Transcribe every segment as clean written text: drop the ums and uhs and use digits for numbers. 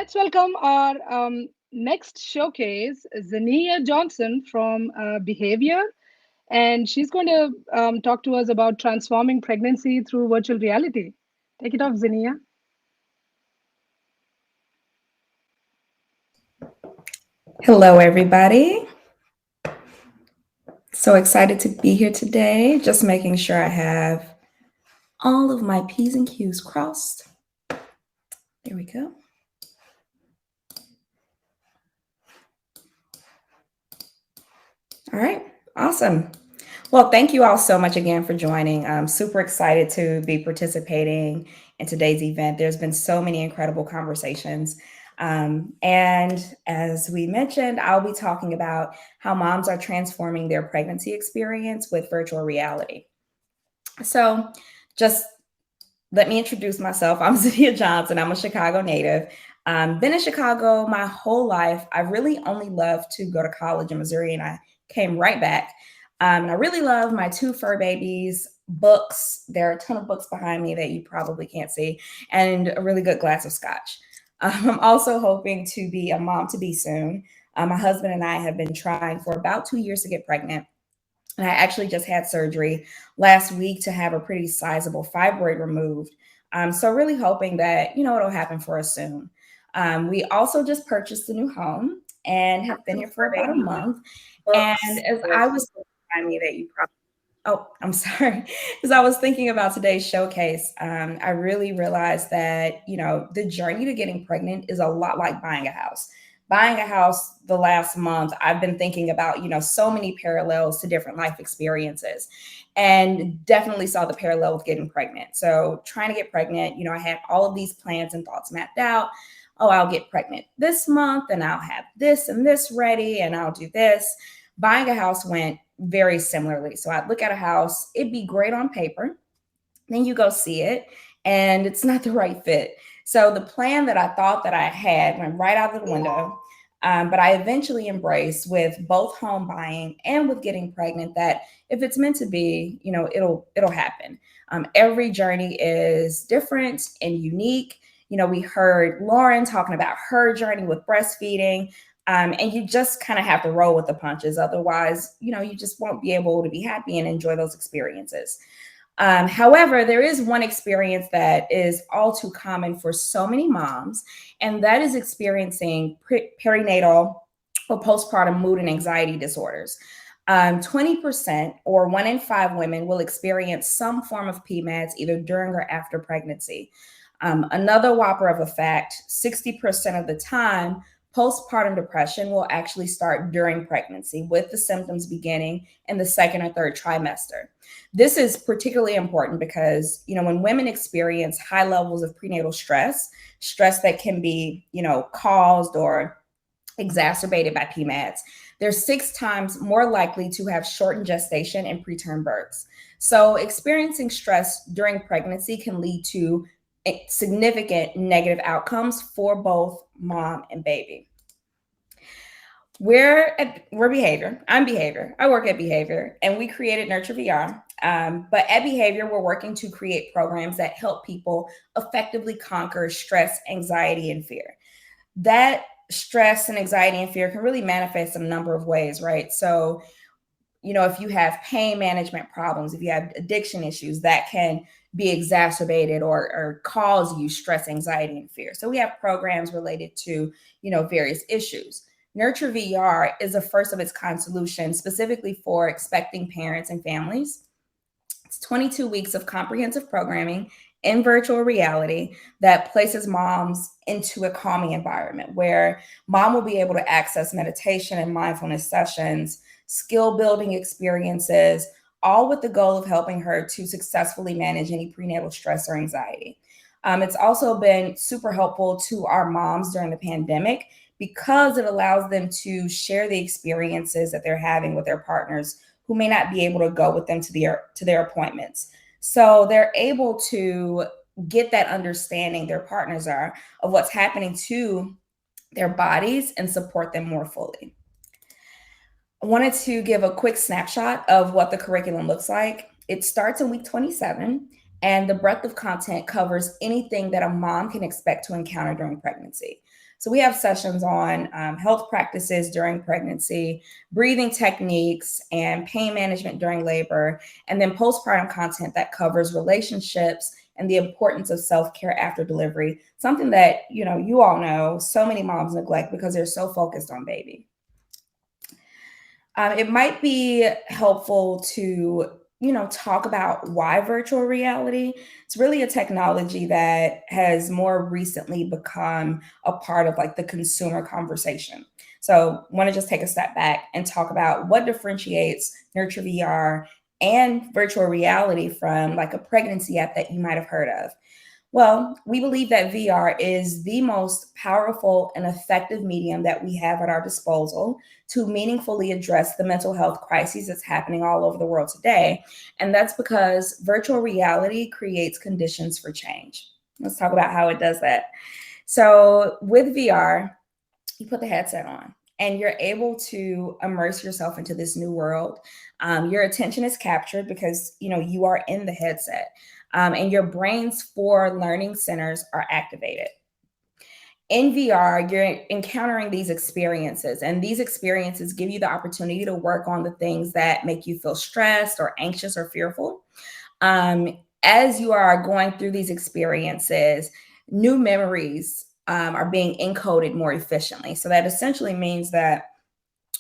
let's welcome our next showcase, Zenia Johnson from Behavior. And she's going to talk to us about transforming pregnancy through virtual reality. Take it off, Zenia. Hello, everybody. So excited to be here today. Just making sure I have all of my P's and Q's crossed. There we go. All right, awesome. Well, thank you all so much again for joining. I'm super excited to be participating in today's event. There's been so many incredible conversations. And as we mentioned, I'll be talking about how moms are transforming their pregnancy experience with virtual reality. So, just let me introduce myself. I'm Zenia Johnson. I'm a Chicago native. Been in Chicago my whole life. I really only loved to go to college in Missouri, and I came right back. And I really love my two fur babies, books. There are a ton of books behind me that you probably can't see, and a really good glass of scotch. I'm also hoping to be a mom to be soon. My husband and I have been trying for about 2 years to get pregnant. And I actually just had surgery last week to have a pretty sizable fibroid removed. So really hoping that, it'll happen for us soon. We also just purchased a new home and have been here for about a month. And as I was telling me that you probably, oh, I'm sorry. As I was thinking about today's showcase, I really realized that, the journey to getting pregnant is a lot like buying a house. Buying a house the last month, I've been thinking about, so many parallels to different life experiences, and definitely saw the parallel with getting pregnant. So trying to get pregnant, I had all of these plans and thoughts mapped out. Oh, I'll get pregnant this month and I'll have this and this ready and I'll do this. Buying a house went very similarly. So I'd look at a house, it'd be great on paper. Then you go see it and it's not the right fit. So the plan that I thought that I had went right out of the window. But I eventually embraced with both home buying and with getting pregnant that if it's meant to be, it'll happen. Every journey is different and unique. We heard Lauren talking about her journey with breastfeeding. And you just kind of have to roll with the punches. Otherwise, you just won't be able to be happy and enjoy those experiences. However, there is one experience that is all too common for so many moms, and that is experiencing perinatal or postpartum mood and anxiety disorders. 20% or 1 in 5 women will experience some form of PMADS either during or after pregnancy. Another whopper of a fact, 60% of the time, postpartum depression will actually start during pregnancy, with the symptoms beginning in the second or third trimester. This is particularly important because, when women experience high levels of prenatal stress that can be, caused or exacerbated by PMADS, they're 6 times more likely to have shortened gestation and preterm births. So experiencing stress during pregnancy can lead to significant negative outcomes for both mom and baby. We're Behavior. I'm Behavior. I work at Behavior, and we created NurtureVR. But at Behavior, we're working to create programs that help people effectively conquer stress, anxiety, and fear. That stress and anxiety and fear can really manifest in a number of ways, right? So, if you have pain management problems, if you have addiction issues, that can be exacerbated or cause you stress, anxiety, and fear. So we have programs related to, various issues. NurtureVR is a first of its kind solution specifically for expecting parents and families. It's 22 weeks of comprehensive programming in virtual reality that places moms into a calming environment where mom will be able to access meditation and mindfulness sessions, skill building experiences, all with the goal of helping her to successfully manage any prenatal stress or anxiety. It's also been super helpful to our moms during the pandemic because it allows them to share the experiences that they're having with their partners who may not be able to go with them to their appointments. So they're able to get that understanding, their partners are, of what's happening to their bodies and support them more fully. I wanted to give a quick snapshot of what the curriculum looks like. It starts in week 27, and the breadth of content covers anything that a mom can expect to encounter during pregnancy. So we have sessions on health practices during pregnancy, breathing techniques, and pain management during labor, and then postpartum content that covers relationships and the importance of self-care after delivery, something that, you all know so many moms neglect because they're so focused on baby. It might be helpful to, talk about why virtual reality. It's really a technology that has more recently become a part of like the consumer conversation. So, want to just take a step back and talk about what differentiates NurtureVR and virtual reality from like a pregnancy app that you might have heard of. Well, we believe that VR is the most powerful and effective medium that we have at our disposal to meaningfully address the mental health crises that's happening all over the world today. And that's because virtual reality creates conditions for change. Let's talk about how it does that. So, with VR, you put the headset on and you're able to immerse yourself into this new world. Your attention is captured because you are in the headset, and your brain's four learning centers are activated. In VR, you're encountering these experiences, and these experiences give you the opportunity to work on the things that make you feel stressed or anxious or fearful. As you are going through these experiences, new memories are being encoded more efficiently. So that essentially means that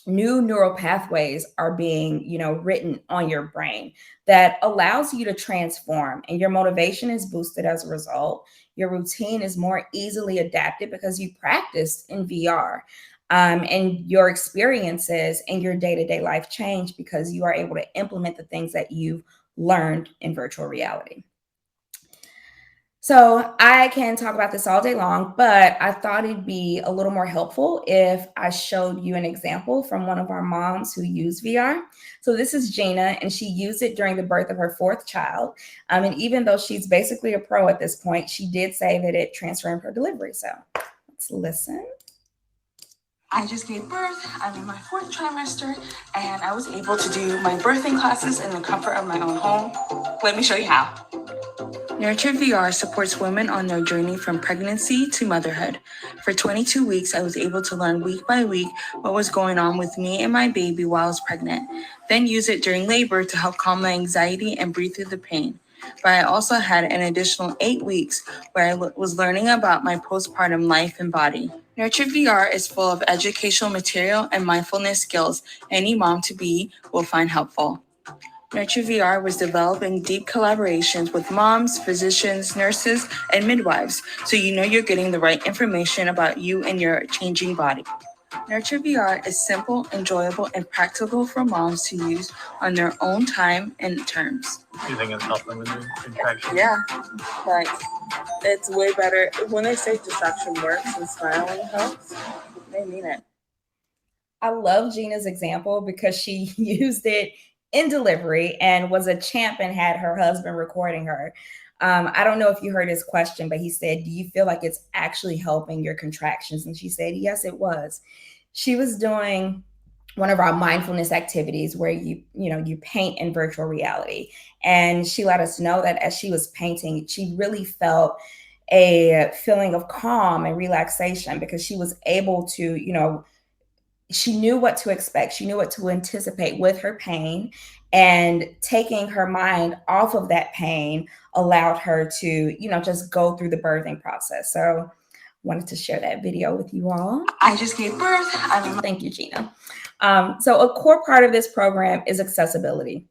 new neural pathways are being, written on your brain that allows you to transform, and your motivation is boosted as a result. Your routine is more easily adapted because you practiced in VR. And your experiences in your day-to-day life change because you are able to implement the things that you've learned in virtual reality. So I can talk about this all day long, but I thought it'd be a little more helpful if I showed you an example from one of our moms who used VR. So this is Gina, and she used it during the birth of her fourth child. And even though she's basically a pro at this point, she did say that it transformed her delivery. So let's listen. I just gave birth. I'm in my fourth trimester, and I was able to do my birthing classes in the comfort of my own home. Let me show you how. NurtureVR supports women on their journey from pregnancy to motherhood. For 22 weeks, I was able to learn week by week what was going on with me and my baby while I was pregnant, then use it during labor to help calm my anxiety and breathe through the pain. But I also had an additional 8 weeks where I was learning about my postpartum life and body. NurtureVR is full of educational material and mindfulness skills any mom to be will find helpful. NurtureVR was developed in deep collaborations with moms, physicians, nurses, and midwives, so you know you're getting the right information about you and your changing body. NurtureVR is simple, enjoyable, and practical for moms to use on their own time and terms. Do you think it's helping with your contractions? Yeah, like it's way better. When they say distraction works and smiling helps, they mean it. I love Gina's example because she used it in delivery and was a champ and had her husband recording her. I don't know if you heard his question, but he said, "Do you feel like it's actually helping your contractions?" And she said, "Yes, it was." She was doing one of our mindfulness activities where you paint in virtual reality, and she let us know that as she was painting, she really felt a feeling of calm and relaxation because she was able to, she knew what to expect. She knew what to anticipate with her pain, and taking her mind off of that pain allowed her to, just go through the birthing process. So wanted to share that video with you all. I just gave birth. Thank you, Gina. So a core part of this program is accessibility.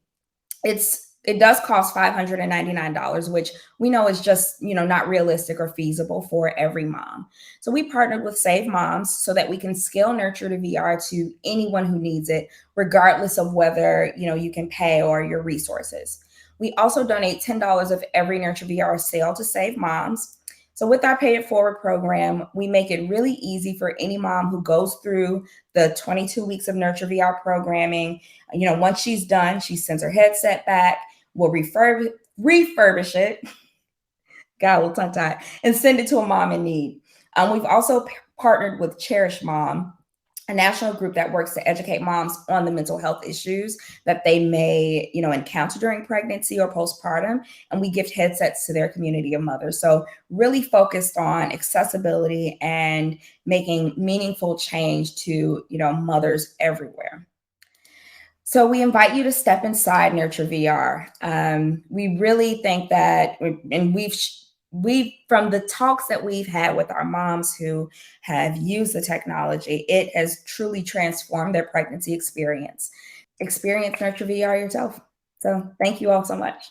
It does cost $599, which we know is just, not realistic or feasible for every mom. So we partnered with Save Moms so that we can scale Nurture to VR to anyone who needs it, regardless of whether, you can pay or your resources. We also donate $10 of every Nurture VR sale to Save Moms. So with our Pay It Forward program, we make it really easy for any mom who goes through the 22 weeks of Nurture VR programming. Once she's done, she sends her headset back. We'll refurbish it, got a little tongue-tied, and send it to a mom in need. We've also partnered with Cherish Mom, a national group that works to educate moms on the mental health issues that they may, encounter during pregnancy or postpartum. And we gift headsets to their community of mothers. So really focused on accessibility and making meaningful change to, mothers everywhere. So we invite you to step inside NurtureVR. We really think that, and we've from the talks that we've had with our moms who have used the technology, it has truly transformed their pregnancy experience. Experience NurtureVR yourself. So thank you all so much.